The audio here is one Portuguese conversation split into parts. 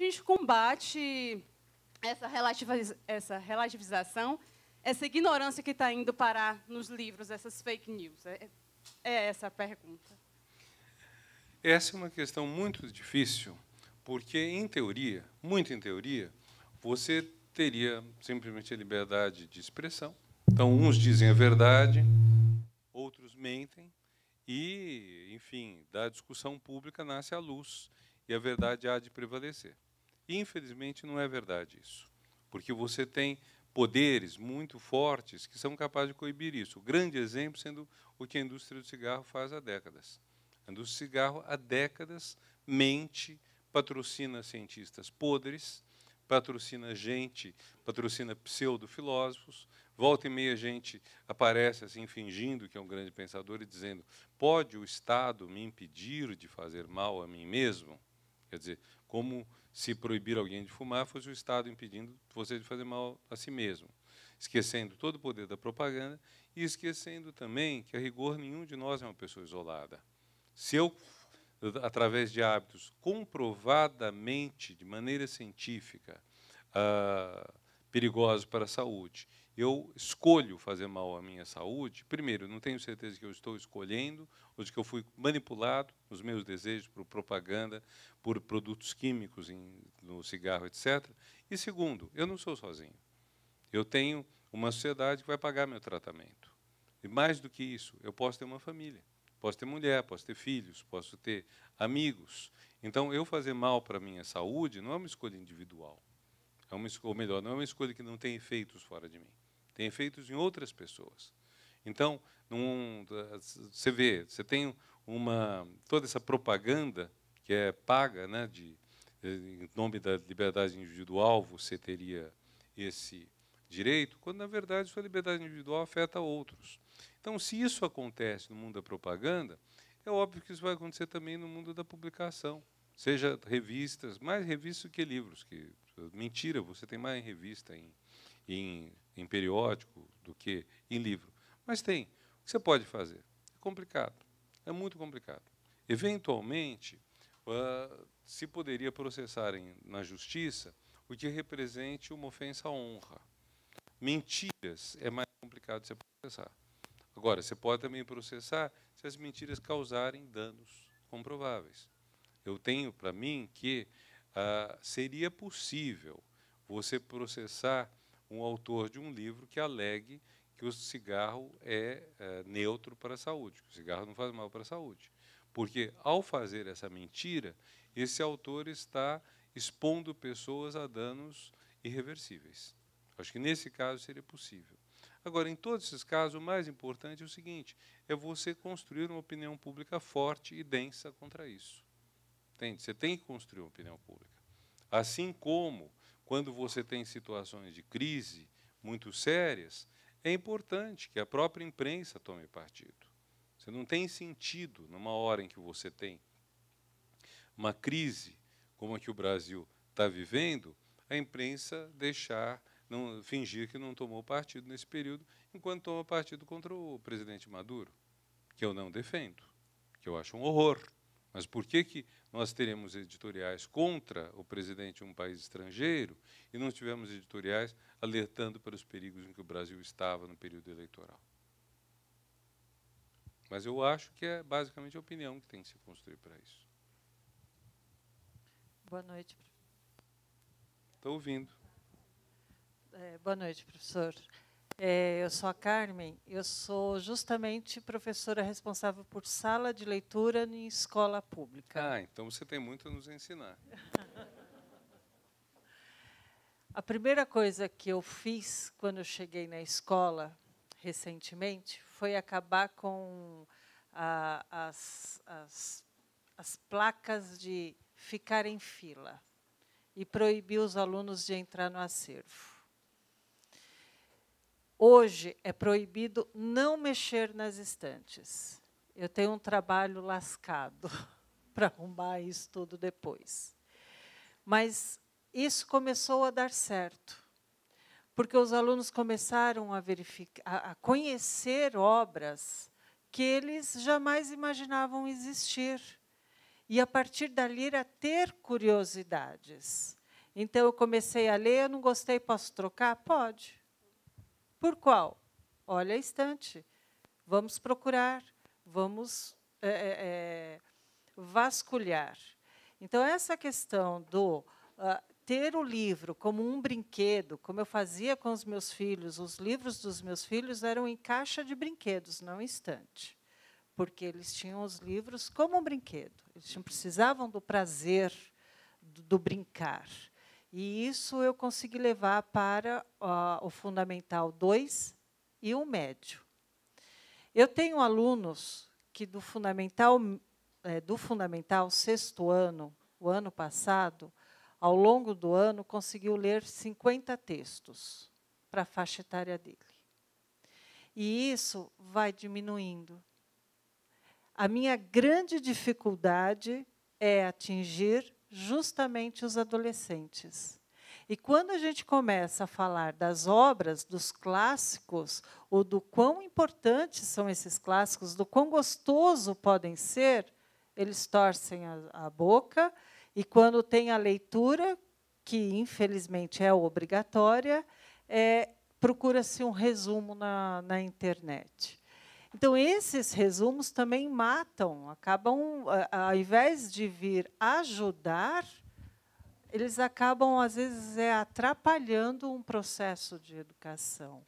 a gente combate essa relativização, essa ignorância que está indo parar nos livros, essas fake news? É essa a pergunta. Essa é uma questão muito difícil, porque, em teoria, muito em teoria, você teria simplesmente a liberdade de expressão. Então, uns dizem a verdade, outros mentem, e, enfim, da discussão pública nasce a luz, e a verdade há de prevalecer. E, infelizmente, não é verdade isso, porque você tem poderes muito fortes que são capazes de coibir isso. O grande exemplo sendo o que a indústria do cigarro faz há décadas. A indústria do cigarro, há décadas, mente, patrocina cientistas podres, patrocina gente, patrocina pseudo-filósofos. Volta e meia a gente aparece assim, fingindo que é um grande pensador e dizendo: pode o Estado me impedir de fazer mal a mim mesmo? Quer dizer, como se proibir alguém de fumar fosse o Estado impedindo você de fazer mal a si mesmo. Esquecendo todo o poder da propaganda e esquecendo também que, a rigor, nenhum de nós é uma pessoa isolada. Se eu, através de hábitos comprovadamente, de maneira científica, perigosos para a saúde, eu escolho fazer mal à minha saúde, primeiro, não tenho certeza que eu estou escolhendo, ou de que eu fui manipulado nos meus desejos por propaganda, por produtos químicos no cigarro, etc. E, segundo, eu não sou sozinho. Eu tenho uma sociedade que vai pagar meu tratamento. E, mais do que isso, eu posso ter uma família. Posso ter mulher, posso ter filhos, posso ter amigos. Então, eu fazer mal para a minha saúde não é uma escolha individual. Ou melhor, não é uma escolha que não tem efeitos fora de mim. Tem efeitos em outras pessoas. Então, você vê, você tem toda essa propaganda que é paga, né, em nome da liberdade individual, você teria esse direito, quando, na verdade, sua liberdade individual afeta outros. Então, se isso acontece no mundo da propaganda, é óbvio que isso vai acontecer também no mundo da publicação. Seja revistas, mais revistas que livros. Mentira, você tem mais em revista, em periódico, do que em livro. Mas tem. O que você pode fazer? É complicado. É muito complicado. Eventualmente, se poderia processar na justiça o que represente uma ofensa à honra. Mentiras é mais complicado de você processar. Agora, você pode também processar se as mentiras causarem danos comprováveis. Eu tenho para mim que seria possível você processar um autor de um livro que alegue que o cigarro é neutro para a saúde, que o cigarro não faz mal para a saúde. Porque, ao fazer essa mentira, esse autor está expondo pessoas a danos irreversíveis. Acho que, nesse caso, seria possível. Agora, em todos esses casos, o mais importante é o seguinte: é você construir uma opinião pública forte e densa contra isso. Entende? Você tem que construir uma opinião pública. Assim como, quando você tem situações de crise muito sérias, é importante que a própria imprensa tome partido. Você não tem sentido, numa hora em que você tem uma crise como a que o Brasil está vivendo, a imprensa fingir que não tomou partido nesse período, enquanto toma partido contra o presidente Maduro, que eu não defendo, que eu acho um horror. Mas por que nós teremos editoriais contra o presidente de um país estrangeiro e não tivemos editoriais alertando para os perigos em que o Brasil estava no período eleitoral? Mas eu acho que é basicamente a opinião que tem que se construir para isso. Boa noite. Estou ouvindo. Boa noite, professor. Eu sou a Carmen, eu sou justamente professora responsável por sala de leitura em escola pública. Então você tem muito a nos ensinar. A primeira coisa que eu fiz quando eu cheguei na escola, recentemente, foi acabar com as placas de ficar em fila e proibir os alunos de entrar no acervo. Hoje é proibido não mexer nas estantes. Eu tenho um trabalho lascado para arrumar isso tudo depois. Mas isso começou a dar certo, porque os alunos começaram a conhecer obras que eles jamais imaginavam existir. e, a partir dali, a ter curiosidades. Então, eu comecei a ler, eu não gostei, posso trocar? Pode. Por qual? Olha a estante. Vamos procurar, vamos vasculhar. Então, essa questão do ter o livro como um brinquedo, como eu fazia com os meus filhos, os livros dos meus filhos eram em caixa de brinquedos, não em estante, porque eles tinham os livros como um brinquedo. Eles não precisavam do prazer do brincar. E isso eu consegui levar para o Fundamental 2 e o médio. Eu tenho alunos que do Fundamental 6º ano, o ano passado, ao longo do ano, conseguiu ler 50 textos para a faixa etária dele. E isso vai diminuindo. A minha grande dificuldade é atingir justamente os adolescentes. E quando a gente começa a falar das obras, dos clássicos, ou do quão importantes são esses clássicos, do quão gostoso podem ser, eles torcem a boca, e quando tem a leitura, que infelizmente é obrigatória, procura-se um resumo na internet. Então, esses resumos também matam, acabam, ao invés de vir ajudar, eles acabam, às vezes, atrapalhando um processo de educação.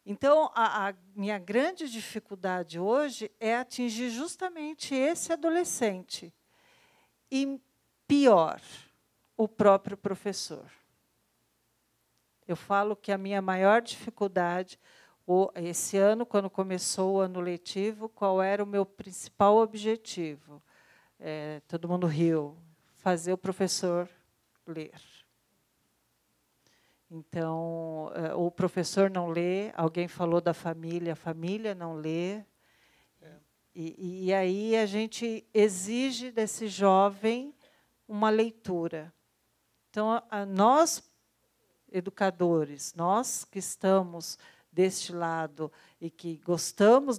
Então, a minha grande dificuldade hoje é atingir justamente esse adolescente. E, pior, o próprio professor. Eu falo que a minha maior dificuldade, esse ano, quando começou o ano letivo, qual era o meu principal objetivo? Todo mundo riu. Fazer o professor ler. Então, o professor não lê, alguém falou da família, a família não lê. E aí a gente exige desse jovem uma leitura. Então, nós, educadores, nós que estamos deste lado e que gostamos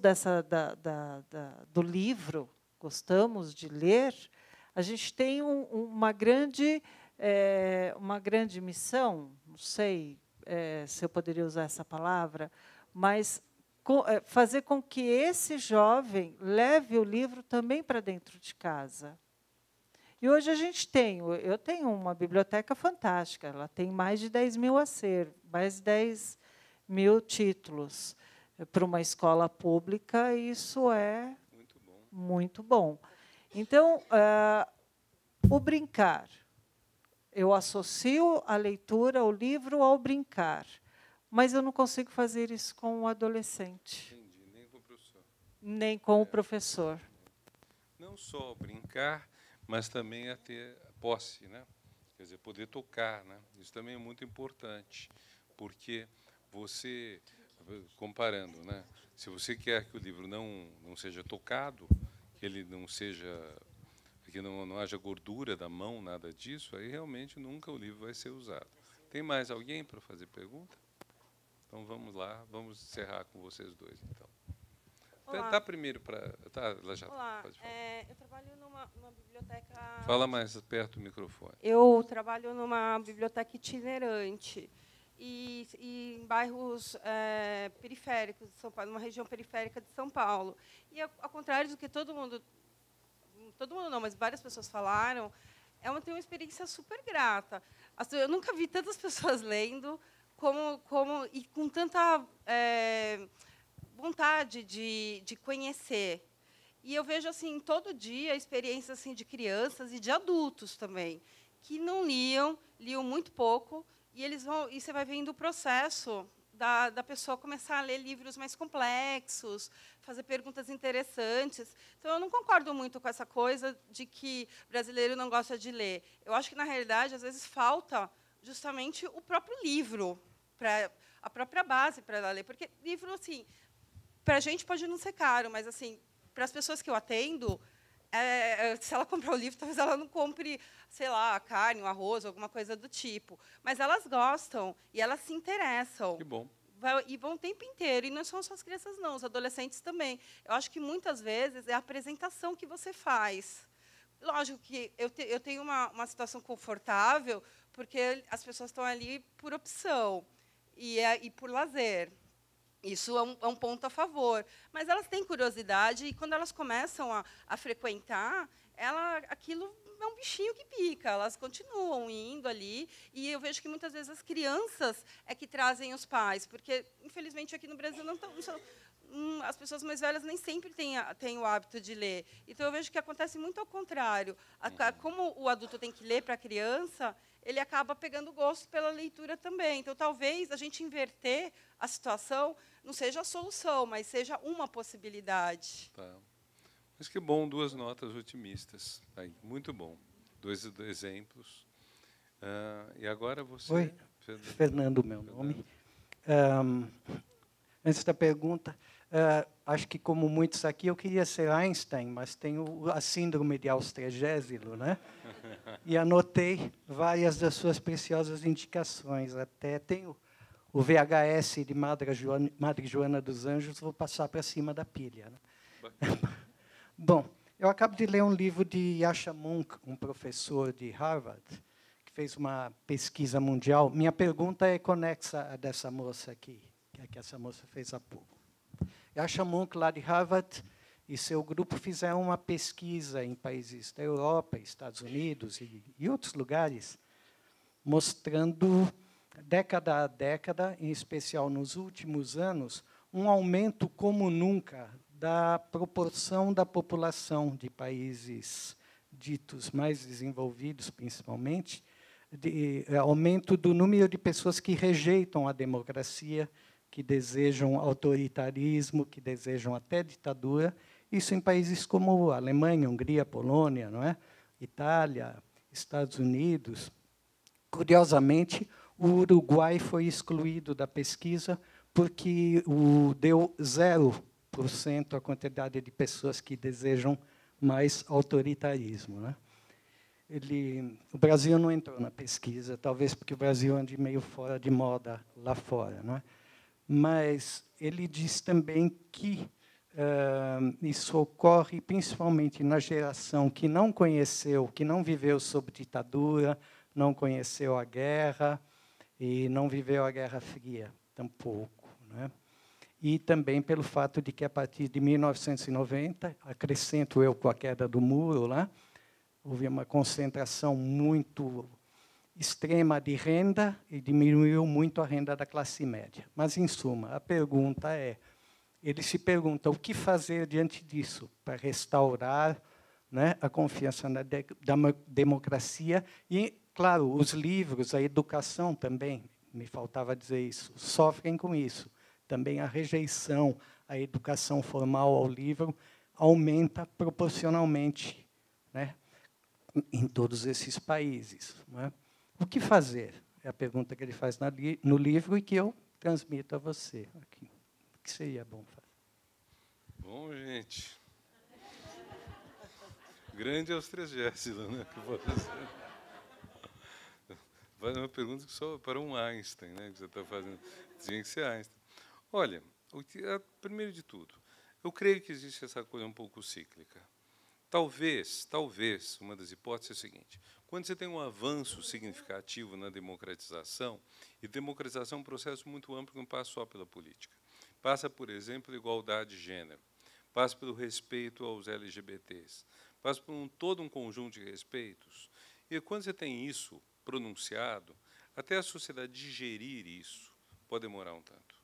do livro, gostamos de ler, a gente tem uma grande missão, não sei se eu poderia usar essa palavra, mas fazer com que esse jovem leve o livro também para dentro de casa. E hoje eu tenho uma biblioteca fantástica, ela tem mais de 10 mil acervos, mais de 10 mil títulos. Para uma escola pública, isso é muito bom. Então, o brincar. Eu associo a leitura, o livro, ao brincar. Mas eu não consigo fazer isso com o adolescente. Entendi, nem com o professor. Nem com o professor. Não só brincar, mas também a ter posse, né? Quer dizer, poder tocar, né? Isso também é muito importante, porque você, comparando, né? Se você quer que o livro não seja tocado, que ele não seja, que não haja gordura da mão, nada disso, aí realmente nunca o livro vai ser usado. Tem mais alguém para fazer pergunta? Então vamos lá, vamos encerrar com vocês dois, então. Dá primeiro para... Olá, pode falar. Eu trabalho numa biblioteca... Fala mais perto do microfone. Eu trabalho numa biblioteca itinerante e em bairros periféricos de São Paulo, numa região periférica de São Paulo. E, ao contrário do que todo mundo não, mas várias pessoas falaram, tem uma experiência super grata. Eu nunca vi tantas pessoas lendo e com tanta... vontade de conhecer. E eu vejo assim todo dia experiências assim de crianças e de adultos também que não liam muito pouco, e você vai vendo o processo da pessoa começar a ler livros mais complexos, fazer perguntas interessantes. Então eu não concordo muito com essa coisa de que brasileiro não gosta de ler. Eu acho que na realidade às vezes falta justamente o próprio livro, a própria base para ela ler, porque livro assim, para a gente pode não ser caro, mas assim, para as pessoas que eu atendo, se ela comprar o livro, talvez ela não compre, sei lá, a carne, o arroz, alguma coisa do tipo. Mas elas gostam e elas se interessam. Que bom. E vão o tempo inteiro. E não são só as crianças, não, os adolescentes também. Eu acho que, muitas vezes, é a apresentação que você faz Lógico que eu tenho uma situação confortável, porque as pessoas estão ali por opção e por lazer. Isso é um ponto a favor. Mas elas têm curiosidade e, quando elas começam a frequentar, aquilo é um bichinho que pica. Elas continuam indo ali. E eu vejo que, muitas vezes, as crianças é que trazem os pais. Porque, infelizmente, aqui no Brasil, as pessoas mais velhas nem sempre têm o hábito de ler. Então, eu vejo que acontece muito ao contrário. Como o adulto tem que ler para a criança, ele acaba pegando gosto pela leitura também. Então, talvez a gente inverter a situação não seja a solução, mas seja uma possibilidade. Tá. Mas que bom, 2 notas otimistas. Aí, muito bom. 2 exemplos. E agora você... Oi, Fernando, meu nome. Antes da pergunta, acho que, como muitos aqui, eu queria ser Einstein, mas tenho a síndrome de Austrégésilo, né? E anotei várias das suas preciosas indicações. Até tenho o VHS de Madre Joana dos Anjos, vou passar para cima da pilha. Né? Bom, eu acabo de ler um livro de Yascha Mounk, um professor de Harvard, que fez uma pesquisa mundial. Minha pergunta é conexa a dessa moça aqui, que essa moça fez há pouco. Yascha Mounk, lá de Harvard, e seu grupo fizeram uma pesquisa em países da Europa, Estados Unidos e outros lugares, mostrando, década a década, em especial nos últimos anos, um aumento como nunca da proporção da população de países ditos mais desenvolvidos, principalmente, aumento do número de pessoas que rejeitam a democracia, que desejam autoritarismo, que desejam até ditadura, isso em países como Alemanha, Hungria, Polônia, não é? Itália, Estados Unidos. Curiosamente, o Uruguai foi excluído da pesquisa porque deu 0% a quantidade de pessoas que desejam mais autoritarismo. Né? O Brasil não entrou na pesquisa, talvez porque o Brasil ande meio fora de moda lá fora. Não é? Mas ele diz também que isso ocorre principalmente na geração que não conheceu, que não viveu sob ditadura, não conheceu a guerra e não viveu a Guerra Fria, tampouco. Né? E também pelo fato de que, a partir de 1990, acrescento eu com a queda do muro, lá, houve uma concentração muito extrema de renda e diminuiu muito a renda da classe média. Mas, em suma, a pergunta é, ele se pergunta o que fazer diante disso para restaurar, né, a confiança na democracia e, claro, os livros, a educação também, me faltava dizer isso, sofrem com isso. Também a rejeição à educação formal ao livro aumenta proporcionalmente, né, em todos esses países. Né? O que fazer? É a pergunta que ele faz no livro e que eu transmito a você aqui. O que seria bom fazer? Bom, gente. Grande Austrégésilo, né? Faz uma pergunta que só para um Einstein, né? Que você está fazendo. Tinha que ser Einstein. Olha, primeiro de tudo, eu creio que existe essa coisa um pouco cíclica. Talvez, uma das hipóteses é a seguinte: quando você tem um avanço significativo na democratização, e democratização é um processo muito amplo que não passa só pela política. Passa, por exemplo, igualdade de gênero, passa pelo respeito aos LGBTs, passa por todo um conjunto de respeitos. E quando você tem isso pronunciado, até a sociedade digerir isso pode demorar um tanto.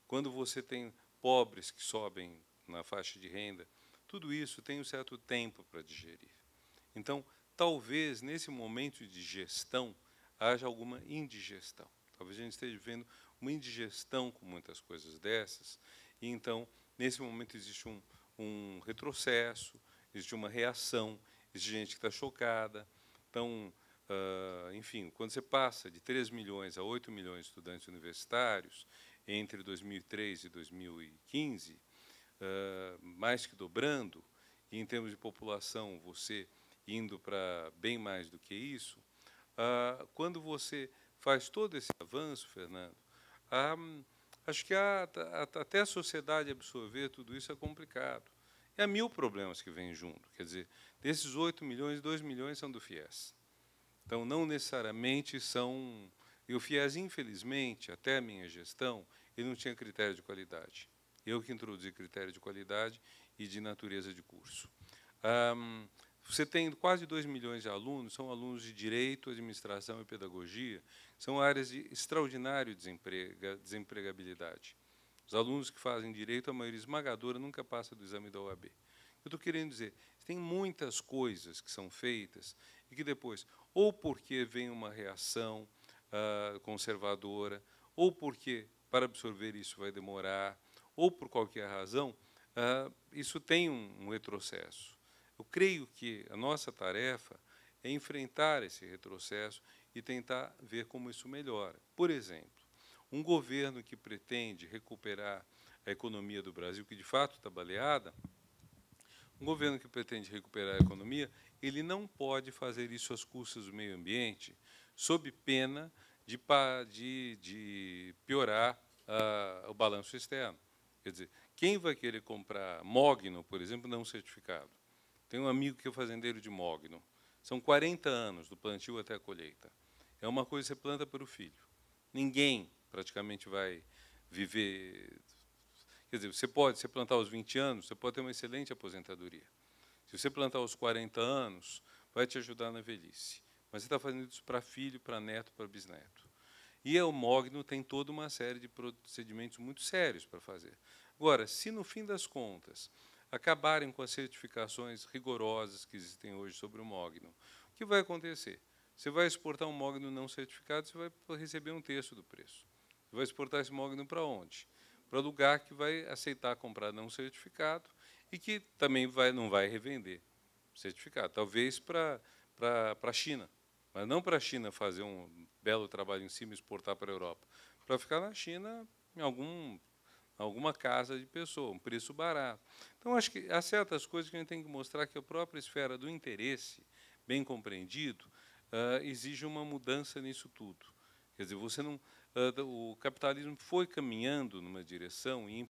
Quando você tem pobres que sobem na faixa de renda, tudo isso tem um certo tempo para digerir. Então, talvez, nesse momento de gestão, haja alguma indigestão. Talvez a gente esteja vivendo uma indigestão com muitas coisas dessas, e, então, nesse momento existe um retrocesso, existe uma reação, existe gente que está chocada. Então, enfim, quando você passa de 3 milhões a 8 milhões de estudantes universitários, entre 2003 e 2015, mais que dobrando, e em termos de população, você indo para bem mais do que isso, quando você faz todo esse avanço, Fernando, acho que até a sociedade absorver tudo isso é complicado. E há 1000 problemas que vêm junto. Quer dizer, desses 8 milhões, 2 milhões são do FIES. Então, não necessariamente são... E o FIES, infelizmente, até a minha gestão, ele não tinha critério de qualidade. Eu que introduzi critério de qualidade e de natureza de curso. Você tem quase 2 milhões de alunos, são alunos de Direito, Administração e Pedagogia, são áreas de extraordinária desempregabilidade. Os alunos que fazem Direito, a maioria esmagadora, nunca passa do exame da OAB. Eu estou querendo dizer, tem muitas coisas que são feitas e que depois, ou porque vem uma reação conservadora, ou porque para absorver isso vai demorar, ou por qualquer razão, isso tem um retrocesso. Eu creio que a nossa tarefa é enfrentar esse retrocesso e tentar ver como isso melhora. Por exemplo, um governo que pretende recuperar a economia do Brasil, que de fato está baleada, um governo que pretende recuperar a economia, ele não pode fazer isso às custas do meio ambiente, sob pena de piorar o balanço externo. Quer dizer, quem vai querer comprar mogno, por exemplo, não certificado? Tenho um amigo que é fazendeiro de mogno. São 40 anos, do plantio até a colheita. É uma coisa que você planta para o filho. Ninguém praticamente vai viver... Quer dizer, você plantar aos 20 anos, você pode ter uma excelente aposentadoria. Se você plantar aos 40 anos, vai te ajudar na velhice. Mas você está fazendo isso para filho, para neto, para bisneto. E o mogno tem toda uma série de procedimentos muito sérios para fazer. Agora, se no fim das contas acabarem com as certificações rigorosas que existem hoje sobre o mogno, o que vai acontecer? Você vai exportar um mogno não certificado, você vai receber um terço do preço. Você vai exportar esse mogno para onde? Para lugar que vai aceitar comprar não certificado e que também não vai revender certificado. Talvez para a China, mas não para a China fazer um belo trabalho em cima e exportar para a Europa. Para ficar na China, em alguma casa de pessoa, um preço barato. Então, acho que há certas coisas que a gente tem que mostrar que a própria esfera do interesse, bem compreendido, exige uma mudança nisso tudo. Quer dizer, você não, o capitalismo foi caminhando numa direção e